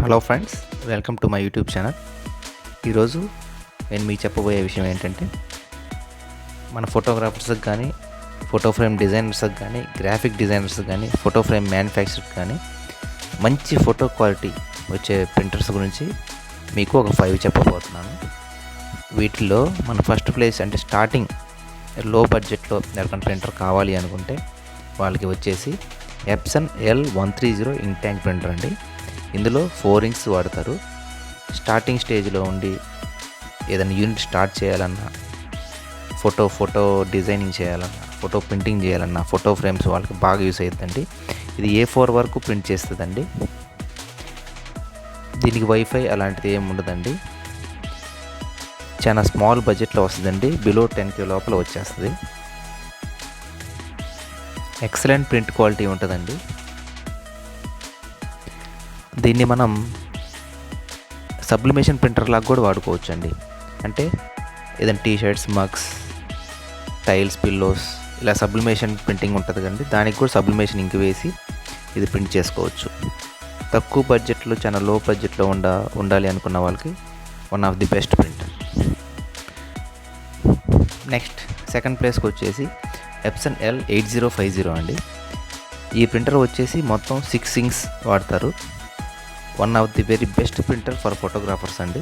Hello friends, welcome to my YouTube channel. ఈరోజు నేను మీకు చెప్పబోయే విషయం ఏంటంటే, మన ఫోటోగ్రాఫర్స్కి కానీ, ఫోటో ఫ్రేమ్ డిజైనర్స్కి కానీ, గ్రాఫిక్ డిజైనర్స్కి కానీ, ఫోటో ఫ్రేమ్ మ్యానుఫ్యాక్చర్కి కానీ మంచి ఫోటో క్వాలిటీ వచ్చే ప్రింటర్స్ గురించి మీకు ఒక 5 చెప్పబోతున్నాను. వీటిల్లో మన ఫస్ట్ ప్లేస్ అంటే స్టార్టింగ్ లో బడ్జెట్లో ఎవరికైనా ప్రింటర్ కావాలి అనుకుంటే వాళ్ళకి వచ్చేసి ఎప్సన్ L130 ఇంక్ ట్యాంక్ ప్రింటర్ అండి. ఇందులో 4 ఇంక్స్ వాడతారు. స్టార్టింగ్ స్టేజ్లో ఉండి ఏదైనా యూనిట్ స్టార్ట్ చేయాలన్నా, ఫోటో డిజైనింగ్ చేయాలన్నా, ఫోటో ప్రింటింగ్ చేయాలన్నా, ఫోటో ఫ్రేమ్స్ వాళ్ళకి బాగా యూస్ అవుతుందండి. ఇది A4 వరకు ప్రింట్ చేస్తుందండి. దీనికి వైఫై అలాంటిది ఏమి ఉండదండి. చాలా స్మాల్ బడ్జెట్లో వస్తుందండి. బిలో 10K లోపల వచ్చేస్తుంది. ఎక్సలెంట్ ప్రింట్ క్వాలిటీ ఉంటుందండి. దీన్ని మనం సబ్లిమేషన్ ప్రింటర్ లాగా కూడా వాడుకోవచ్చు అండి. అంటే ఏదైనా టీషర్ట్స్, మగ్స్, టైల్స్, పిల్లోస్ ఇలా సబ్లిమేషన్ ప్రింటింగ్ ఉంటుంది కండి. దానికి కూడా సబ్లిమేషన్ ఇంక్ వేసి ఇది ప్రింట్ చేసుకోవచ్చు. తక్కువ బడ్జెట్లో, చాలా లో బడ్జెట్లో ఉండాలి అనుకున్న వాళ్ళకి one of the best printer. Next second ప్లేస్కి వచ్చేసి ఎప్సన్ L8050 అండి. ఈ ప్రింటర్ వచ్చేసి మొత్తం 6 ఇంక్స్ వాడతారు. One of the very best printer for photographers అండి.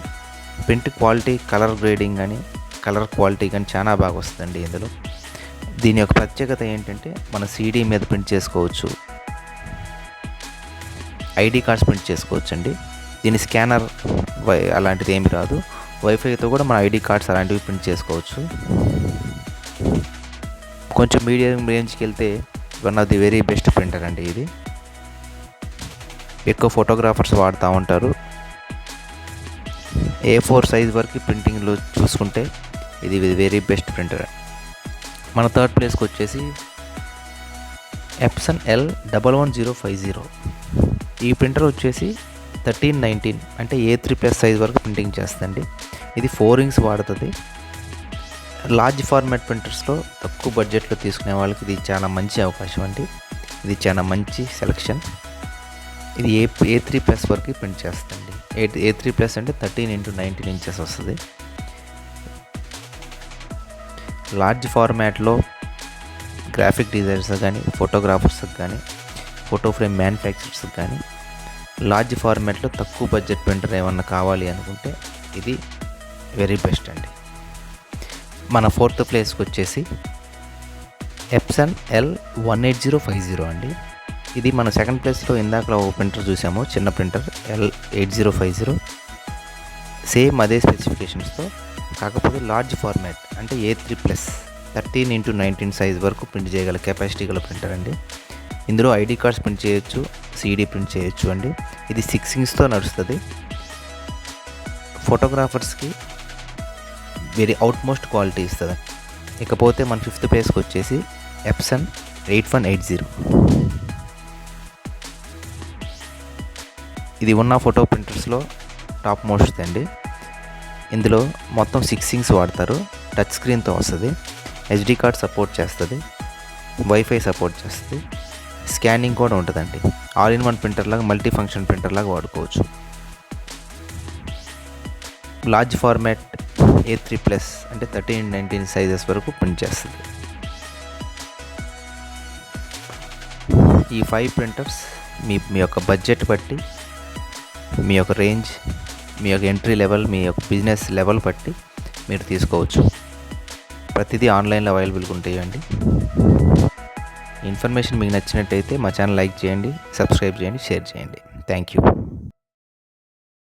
ప్రింట్ క్వాలిటీ, కలర్ గ్రేడింగ్ కానీ, కలర్ క్వాలిటీ కానీ చాలా బాగా వస్తుందండి ఇందులో. దీని యొక్క ప్రత్యేకత ఏంటంటే, మన CD మీద ప్రింట్ చేసుకోవచ్చు, ID కార్డ్స్ ప్రింట్ చేసుకోవచ్చు అండి. దీని స్కానర్ అలాంటిది ఏమి రాదు. వైఫైతో కూడా మన ID కార్డ్స్ అలాంటివి ప్రింట్ చేసుకోవచ్చు. కొంచెం మీడియం రేంజ్కి వెళ్తే one of the very best printer అండి ఇది. ఎక్కువ ఫోటోగ్రాఫర్స్ వాడుతూ ఉంటారు. A4 సైజ్ వరకు ప్రింటింగ్లో చూసుకుంటే ఇది వెరీ బెస్ట్ ప్రింటర్. మన థర్డ్ ప్లేస్కి వచ్చేసి ఎప్సన్ L11050. ఈ ప్రింటర్ వచ్చేసి 1319 అంటే A3+ సైజ్ వరకు ప్రింటింగ్ చేస్తుందండి. ఇది 4 ఇంక్స్ వాడుతుంది. లార్జ్ ఫార్మాట్ ప్రింటర్స్లో తక్కువ బడ్జెట్లో తీసుకునే వాళ్ళకి ఇది చాలా మంచి అవకాశం అండి. ఇది చాలా మంచి సెలెక్షన్. ఇది A3+ వరకు ప్రింట్ చేస్తుంది. A3+ అంటే 13x19 ఇంచెస్ వస్తుంది. లార్జ్ ఫార్మాట్లో గ్రాఫిక్ డిజైనర్స్ కానీ, ఫోటోగ్రాఫర్స్కి కానీ, ఫోటో ఫ్రేమ్ మ్యానుఫ్యాక్చరర్స్కి కానీ, లార్జ్ ఫార్మాట్లో తక్కువ బడ్జెట్ ప్రింటర్ ఏమన్నా కావాలి అనుకుంటే ఇది వెరీ బెస్ట్ అండి. మన ఫోర్త్ ప్లేస్కి వచ్చేసి ఎప్సన్ L18050 అండి. ఇది మన సెకండ్ ప్లేస్లో ఇందాకలో ఒక ప్రింటర్ చూసాము, చిన్న ప్రింటర్ L8050. సేమ్ అదే స్పెసిఫికేషన్స్తో, కాకపోతే లార్జ్ ఫార్మాట్ అంటే A3+ 13x19 సైజ్ వరకు ప్రింట్ చేయగల కెపాసిటీ గల ప్రింటర్ అండి. ఇందులో ID కార్డ్స్ ప్రింట్ చేయొచ్చు, CD ప్రింట్ చేయొచ్చు అండి. ఇది 6 ఇంక్స్తో నడుస్తుంది. ఫోటోగ్రాఫర్స్కి వెరీ అవుట్మోస్ట్ క్వాలిటీ ఇస్తుంది. ఇకపోతే మన ఫిఫ్త్ ప్లేస్కి వచ్చేసి ఎప్సన్ 8180. ఇది ఉన్న ఫోటో ప్రింటర్స్లో టాప్ మోస్ట్ అండి. ఇందులో మొత్తం 6 ఇంక్స్ వాడతారు. టచ్ స్క్రీన్తో వస్తుంది. SD కార్డ్ సపోర్ట్ చేస్తుంది. వైఫై సపోర్ట్ చేస్తుంది. స్కానింగ్ కూడా ఉంటుందండి. ఆల్ ఇన్ వన్ ప్రింటర్ లాగా, మల్టీ ఫంక్షన్ ప్రింటర్ లాగా వాడుకోవచ్చు. లార్జ్ ఫార్మాట్ A3+ అంటే 13x19 సైజెస్ వరకు ప్రింట్ చేస్తుంది. ఈ 5 ప్రింటర్స్ మీ యొక్క బడ్జెట్ బట్టి, మీ యొక్క రేంజ్, మీ యొక్క ఎంట్రీ లెవెల్, మీ యొక్క బిజినెస్ లెవెల్ బట్టి మీరు తీసుకోవచ్చు. ప్రతిదీ ఆన్లైన్లో అవైలబుల్గా ఉంటాయండి. ఇన్ఫర్మేషన్ మీకు నచ్చినట్టయితే మా ఛానల్ లైక్ చేయండి, సబ్స్క్రైబ్ చేయండి, షేర్ చేయండి. Thank you.